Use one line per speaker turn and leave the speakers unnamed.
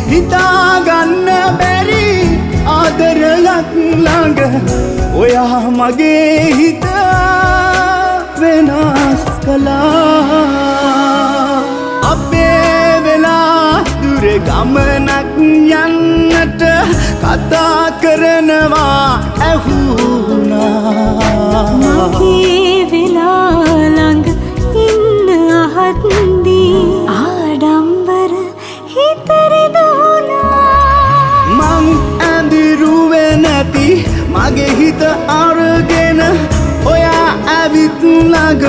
හිතා ගන්න බැරි ආදරයක් ළඟ ඔයා මගේ හිත වෙනස් කළා අපේ වෙලා දුර ගමනක් යන්නට කතා කරනවා ඇහුණා
මගේ වෙලා ළඟ ඉන්න අහද්දී ආඩම්බර හිතරිදුණා
මං ඇඳිරුවේ නැති මගේ හිත අරගෙන ඔයා ඇවිත් ළඟ